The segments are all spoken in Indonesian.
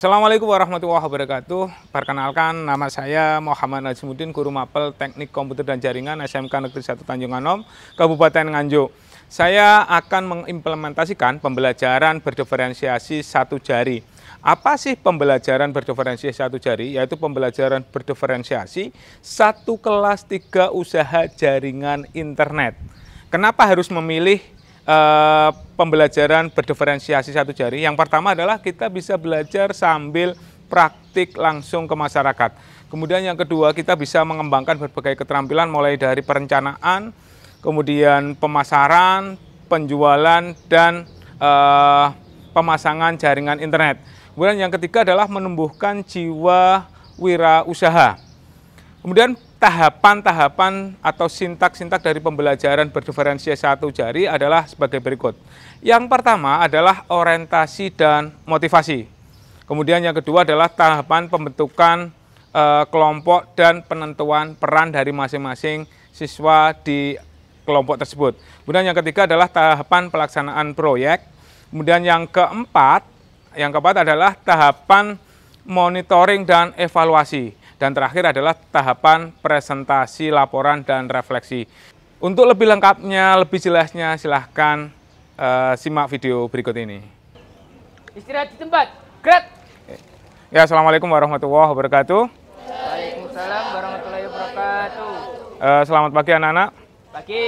Assalamualaikum warahmatullahi wabarakatuh. Perkenalkan, nama saya Muhammad Najmuddin, Guru Mapel Teknik Komputer dan Jaringan SMK Negeri 1 Tanjung Anom, Kabupaten Nganjuk. Saya akan mengimplementasikan pembelajaran berdiferensiasi satu jari. Apa sih pembelajaran berdiferensiasi satu jari? Yaitu pembelajaran berdiferensiasi satu kelas 3 usaha jaringan internet. Kenapa harus memilih pembelajaran berdiferensiasi satu jari? Yang pertama adalah kita bisa belajar sambil praktik langsung ke masyarakat. Kemudian yang kedua, kita bisa mengembangkan berbagai keterampilan mulai dari perencanaan, kemudian pemasaran, penjualan, dan pemasangan jaringan internet. Kemudian yang ketiga adalah menumbuhkan jiwa wirausaha. Kemudian tahapan-tahapan atau sintak-sintak dari pembelajaran berdiferensiasi satu jari adalah sebagai berikut. Yang pertama adalah orientasi dan motivasi. Kemudian yang kedua adalah tahapan pembentukan kelompok dan penentuan peran dari masing-masing siswa di kelompok tersebut. Kemudian yang ketiga adalah tahapan pelaksanaan proyek. Kemudian yang keempat adalah tahapan monitoring dan evaluasi. Dan terakhir adalah tahapan presentasi, laporan, dan refleksi. Untuk lebih lengkapnya, lebih jelasnya, silahkan simak video berikut ini. Istirahat di tempat, gerak! Ya, Assalamualaikum warahmatullahi wabarakatuh. Waalaikumsalam warahmatullahi wabarakatuh. Selamat pagi anak-anak. Pagi.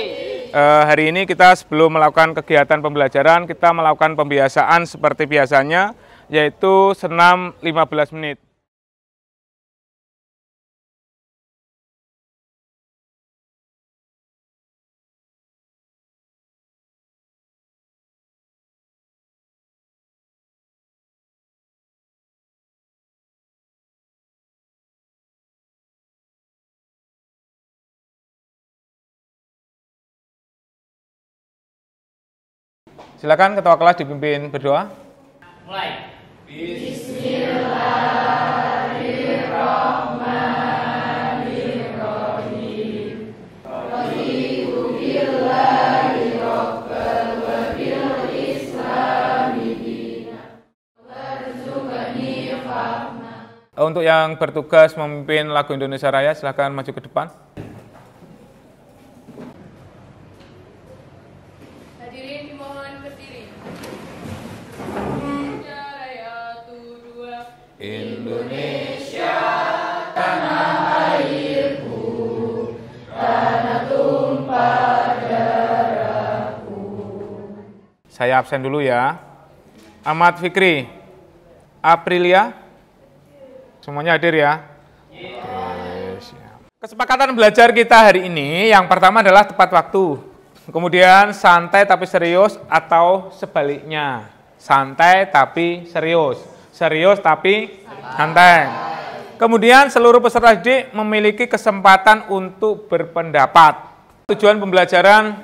Hari ini kita sebelum melakukan kegiatan pembelajaran, kita melakukan pembiasaan seperti biasanya, yaitu senam 15 menit. Silakan ketua kelas dipimpin berdoa. Mulai. Bismillahirrahmanirrahim. Untuk yang bertugas memimpin lagu Indonesia Raya, silakan maju ke depan. Hadirin dimohon berdiri. Indonesia Raya 2. Indonesia tanah airku, tanah tumpah darahku. Saya absen dulu ya. Ahmad Fikri, Aprilia, semuanya hadir ya. Oke, siap. Kesepakatan belajar kita hari ini yang pertama adalah tepat waktu. Kemudian santai tapi serius atau sebaliknya. Santai tapi serius. Serius tapi santai. Kemudian seluruh peserta didik memiliki kesempatan untuk berpendapat. Tujuan pembelajaran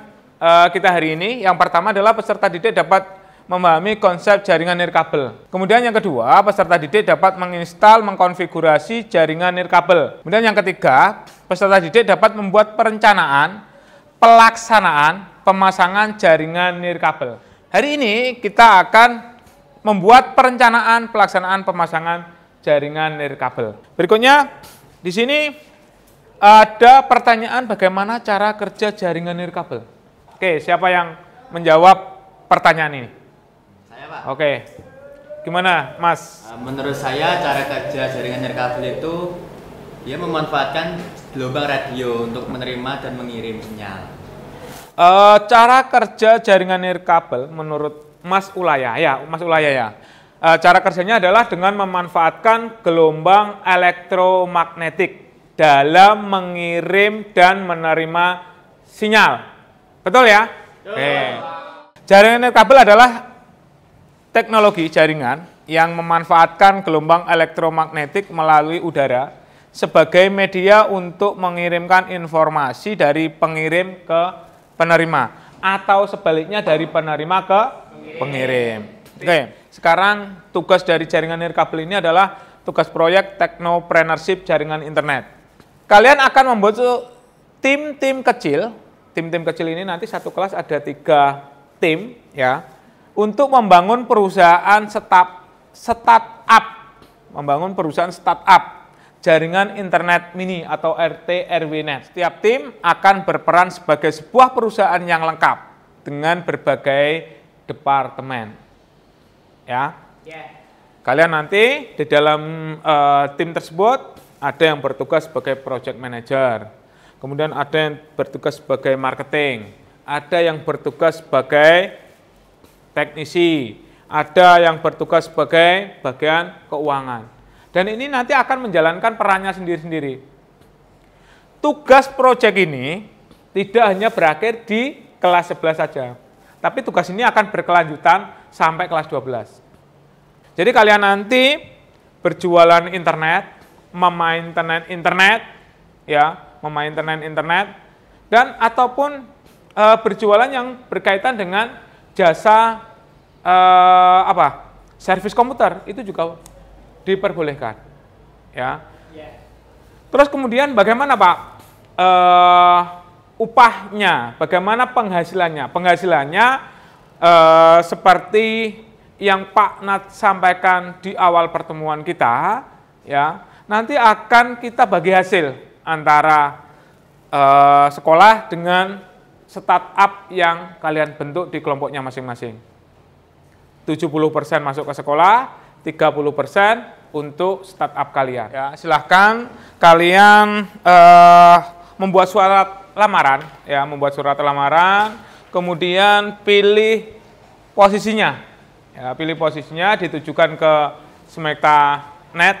kita hari ini yang pertama adalah peserta didik dapat memahami konsep jaringan nirkabel. Kemudian yang kedua, peserta didik dapat menginstal, mengkonfigurasi jaringan nirkabel. Kemudian yang ketiga, peserta didik dapat membuat perencanaan, pelaksanaan, pemasangan jaringan nirkabel. Hari ini kita akan membuat perencanaan, pelaksanaan, pemasangan jaringan nirkabel. Berikutnya, di sini ada pertanyaan bagaimana cara kerja jaringan nirkabel. Oke, siapa yang menjawab pertanyaan ini? Saya, Pak. Oke, gimana Mas? Menurut saya cara kerja jaringan nirkabel itu dia memanfaatkan gelombang radio untuk menerima dan mengirim sinyal. Cara kerja jaringan nirkabel menurut Mas Ulaya ya. Cara kerjanya adalah dengan memanfaatkan gelombang elektromagnetik dalam mengirim dan menerima sinyal. Betul ya? Oke. Jaringan nirkabel adalah teknologi jaringan yang memanfaatkan gelombang elektromagnetik melalui udara sebagai media untuk mengirimkan informasi dari pengirim ke penerima atau sebaliknya dari penerima ke pengirim. Oke, sekarang tugas dari jaringan nirkabel ini adalah tugas proyek Technopreneurship Jaringan Internet. Kalian akan membuat tim-tim kecil. Tim-tim kecil ini nanti satu kelas ada 3 tim ya. Untuk membangun perusahaan startup membangun perusahaan startup jaringan internet mini atau RT RW-Net. Setiap tim akan berperan sebagai sebuah perusahaan yang lengkap dengan berbagai departemen. Ya. Kalian nanti di dalam tim tersebut ada yang bertugas sebagai project manager, kemudian ada yang bertugas sebagai marketing, ada yang bertugas sebagai teknisi, ada yang bertugas sebagai bagian keuangan. Dan ini nanti akan menjalankan perannya sendiri-sendiri. Tugas proyek ini tidak hanya berakhir di kelas 11 saja, tapi tugas ini akan berkelanjutan sampai kelas 12. Jadi kalian nanti berjualan internet, memainten internet, ya, memainten internet, dan ataupun berjualan yang berkaitan dengan jasa servis komputer itu juga diperbolehkan, ya. Terus kemudian bagaimana Pak upahnya, bagaimana penghasilannya? Penghasilannya seperti yang Pak Nat sampaikan di awal pertemuan kita, ya. Nanti akan kita bagi hasil antara sekolah dengan startup yang kalian bentuk di kelompoknya masing-masing. 70% masuk ke sekolah, 30% untuk startup kalian. Ya, silahkan kalian membuat surat lamaran, ya, membuat surat lamaran, kemudian pilih posisinya, ya, pilih posisinya ditujukan ke Smekta.net,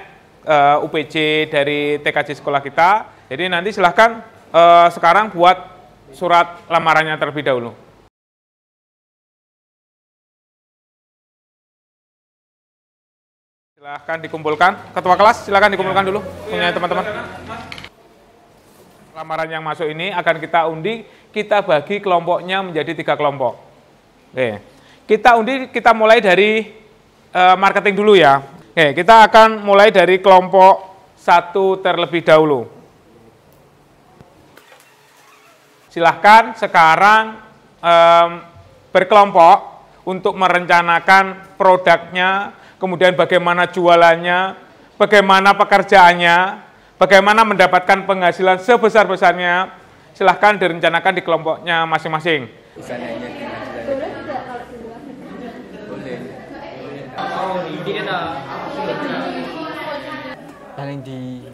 UPC dari TKJ sekolah kita. Jadi nanti silahkan sekarang buat surat lamarannya terlebih dahulu. Silahkan dikumpulkan. Ketua kelas silahkan dikumpulkan dulu punya teman-teman. Lamaran yang masuk ini akan kita undi, kita bagi kelompoknya menjadi 3 kelompok. Oke. Kita undi, kita mulai dari marketing dulu ya. Oke, kita akan mulai dari kelompok 1 terlebih dahulu. Silahkan sekarang berkelompok untuk merencanakan produknya, kemudian bagaimana jualannya, bagaimana pekerjaannya, bagaimana mendapatkan penghasilan sebesar-besarnya. Silahkan direncanakan di kelompoknya masing-masing. Paling di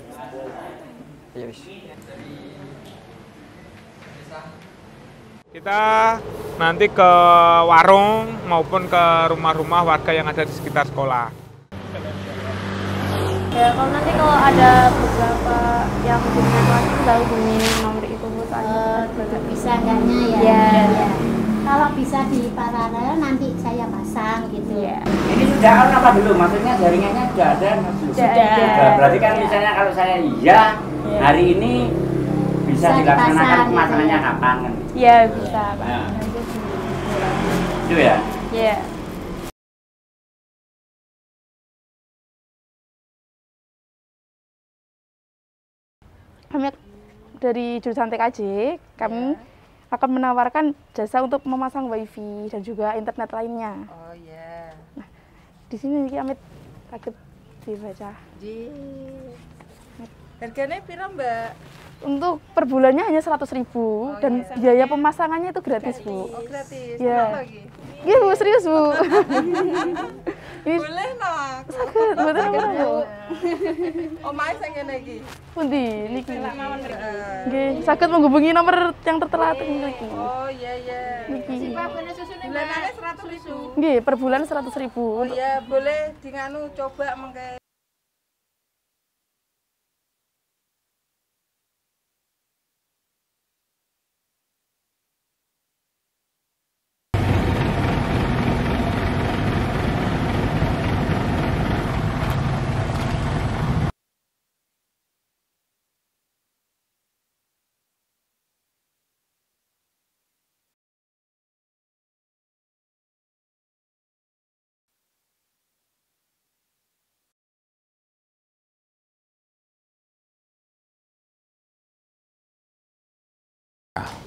Kita nanti ke warung maupun ke rumah-rumah warga yang ada di sekitar sekolah. Ya, kalau ada beberapa yang hubungin lagi, nggak hubungin nomor itu bisa enggaknya ya? Ya. Kalau bisa di paralel nanti saya pasang gitu. Ya. Ini sudah on apa belum? Maksudnya jaringannya sudah ada? Sudah. Berarti kan misalnya kalau saya iya, hari ini bisa dilaksanakan dipasang, pemasangannya gitu. kapan kan? Ya bisa Pak. Nah. Nanti Itu ya? Ya. Kami dari jurusan TKJ, kami akan menawarkan jasa untuk memasang wifi dan juga internet lainnya. Oh iya. Nah, di sini kami sakit dibaca. Harganya piro, Mbak? Untuk per bulannya hanya 100.000 dan biaya pemasangannya itu gratis, Bu. Oh, gratis. Iya. Berapa lagi? Iya, Bu, serius, Bu. Ini Boleh noh. sakit, betul Bu. Omahe sing ngene iki. Pundi niki? Nggih, saged menghubungi nomor yang tertera niki. Oh iya iya. Niki. Bulanane 100.000. Nggih, per bulan 100.000. Oh iya, boleh di coba mengke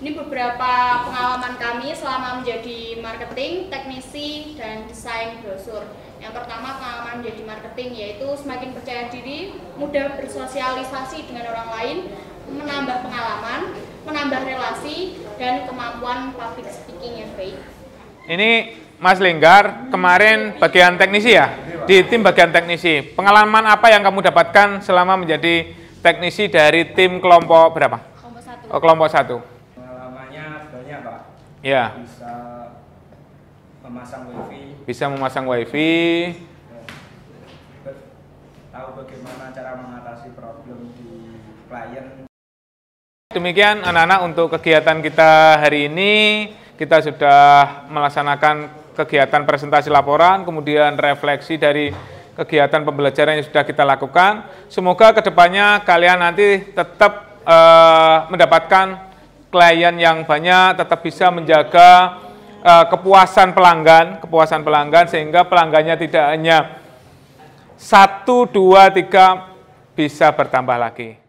Ini beberapa pengalaman kami selama menjadi marketing, teknisi, dan desain brosur. Yang pertama, pengalaman menjadi marketing, yaitu semakin percaya diri, mudah bersosialisasi dengan orang lain, menambah pengalaman, menambah relasi, dan kemampuan public speaking yang baik. Ini Mas Linggar, kemarin bagian teknisi ya? Di tim bagian teknisi. Pengalaman apa yang kamu dapatkan selama menjadi teknisi dari tim kelompok berapa? Kelompok 1. Oh, kelompok 1. Banyak Pak, Ya, bisa memasang wifi, bisa memasang wifi, tahu bagaimana cara mengatasi problem di klien. Demikian anak-anak untuk kegiatan kita hari ini. Kita sudah melaksanakan kegiatan presentasi laporan, kemudian refleksi dari kegiatan pembelajaran yang sudah kita lakukan. Semoga kedepannya kalian nanti tetap mendapatkan klien yang banyak, tetap bisa menjaga kepuasan pelanggan sehingga pelanggannya tidak hanya 1, 2, 3 bisa bertambah lagi.